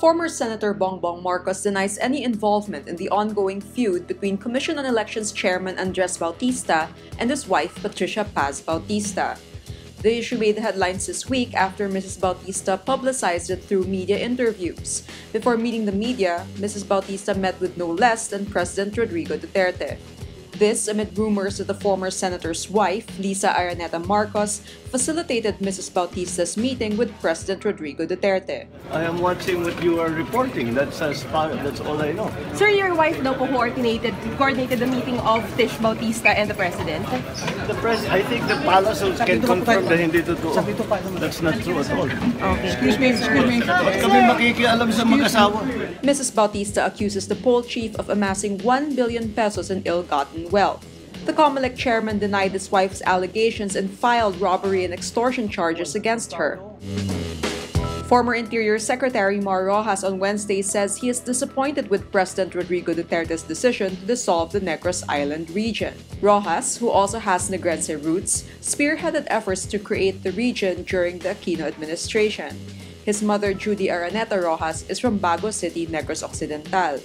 Former Senator Bongbong Marcos denies any involvement in the ongoing feud between Commission on Elections Chairman Andres Bautista and his wife Patricia Paz Bautista. The issue made headlines this week after Mrs. Bautista publicized it through media interviews. Before meeting the media, Mrs. Bautista met with no less than President Rodrigo Duterte. This amid rumors that the former senator's wife, Lisa Araneta Marcos, facilitated Mrs. Bautista's meeting with President Rodrigo Duterte. I am watching what you are reporting. That's all I know. Sir, your wife daw po coordinated the meeting of Tish Bautista and the President? I think the palace can confirm na hindi totoo. That's not true at all. Okay. Excuse me. Ba't kami makikialam sa mag-asawa? Mrs. Bautista accuses the poll chief of amassing 1 billion pesos in ill-gotten wealth. The COMELEC chairman denied his wife's allegations and filed robbery and extortion charges against her. Former Interior Secretary Mar Roxas on Wednesday says he is disappointed with President Rodrigo Duterte's decision to dissolve the Negros Island region. Roxas, who also has Negrense roots, spearheaded efforts to create the region during the Aquino administration. His mother, JUDY Araneta Roxas, is from BAGO City, Negros Occidental.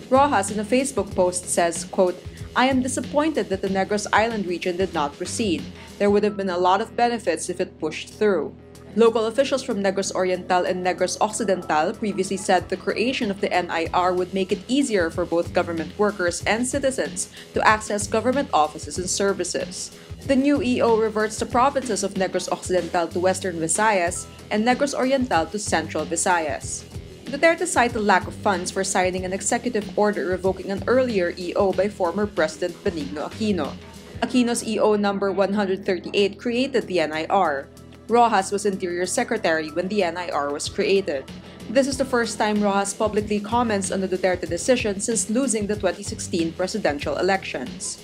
Roxas, in a Facebook post, says, quote, "I am disappointed that the Negros Island region did not proceed. There would have been a lot of benefits if it pushed through." Local officials from Negros Oriental and Negros Occidental previously said the creation of the NIR would make it easier for both government workers and citizens to access government offices and services. The new EO reverts the provinces of Negros Occidental to Western Visayas and Negros Oriental to Central Visayas. Duterte cited the lack of funds for signing an executive order revoking an earlier EO by former President Benigno Aquino. Aquino's EO number 138 created the NIR. Roxas was Interior Secretary when the NIR was created. This is the first time Roxas publicly comments on the Duterte decision since losing the 2016 presidential elections.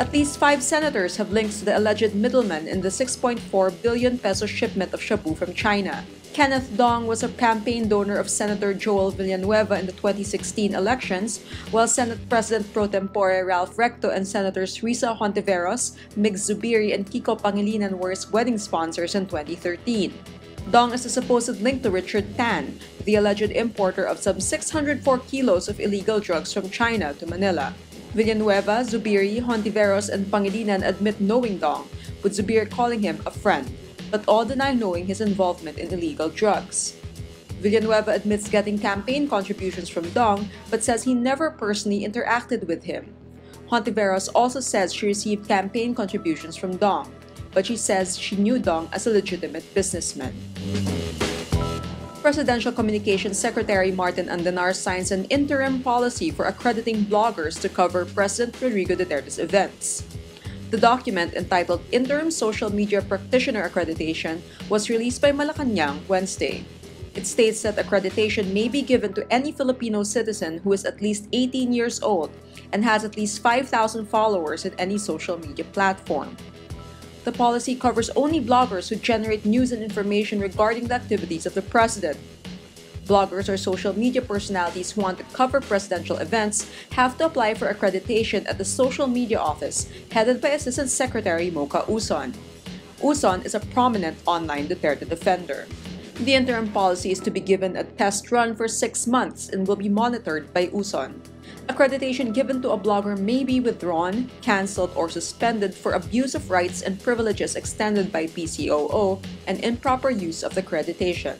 At least 5 senators have links to the alleged middleman in the 6.4 billion peso shipment of shabu from China. Kenneth Dong was a campaign donor of Senator Joel Villanueva in the 2016 elections, while Senate President Pro Tempore Ralph Recto and Senators Risa Hontiveros, Mig Zubiri, and Kiko Pangilinan were his wedding sponsors in 2013. Dong is a supposed link to Richard Tan, the alleged importer of some 604 kilos of illegal drugs from China to Manila. Villanueva, Zubiri, Hontiveros, and Pangilinan admit knowing Dong, with Zubiri calling him a friend, but all deny knowing his involvement in illegal drugs. Villanueva admits getting campaign contributions from Dong, but says he never personally interacted with him. Hontiveros also says she received campaign contributions from Dong, but she says she knew Dong as a legitimate businessman. Presidential Communications Secretary Martin Andanar signs an interim policy for accrediting bloggers to cover President Rodrigo Duterte's events. The document, entitled Interim Social Media Practitioner Accreditation, was released by Malacanang Wednesday. It states that accreditation may be given to any Filipino citizen who is at least 18 years old and has at least 5,000 followers at any social media platform. The policy covers only bloggers who generate news and information regarding the activities of the president. Bloggers or social media personalities who want to cover presidential events have to apply for accreditation at the Social Media Office, headed by Assistant Secretary Mocha Uson. Uson is a prominent online Duterte defender. The interim policy is to be given a test run for 6 months and will be monitored by Uson. Accreditation given to a blogger may be withdrawn, cancelled, or suspended for abuse of rights and privileges extended by PCOO and improper use of the accreditation.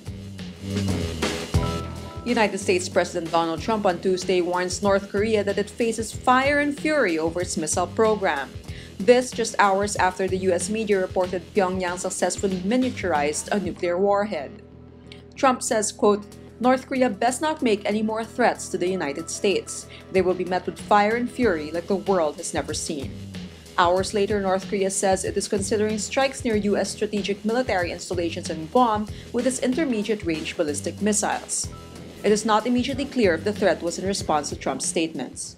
United States President Donald Trump on Tuesday warns North Korea that it faces fire and fury over its missile program. This just hours after the U.S. media reported Pyongyang successfully miniaturized a nuclear warhead. Trump says, quote, "North Korea best not make any more threats to the United States. They will be met with fire and fury like the world has never seen." Hours later, North Korea says it is considering strikes near U.S. strategic military installations in Guam with its intermediate-range ballistic missiles. It is not immediately clear if the threat was in response to Trump's statements.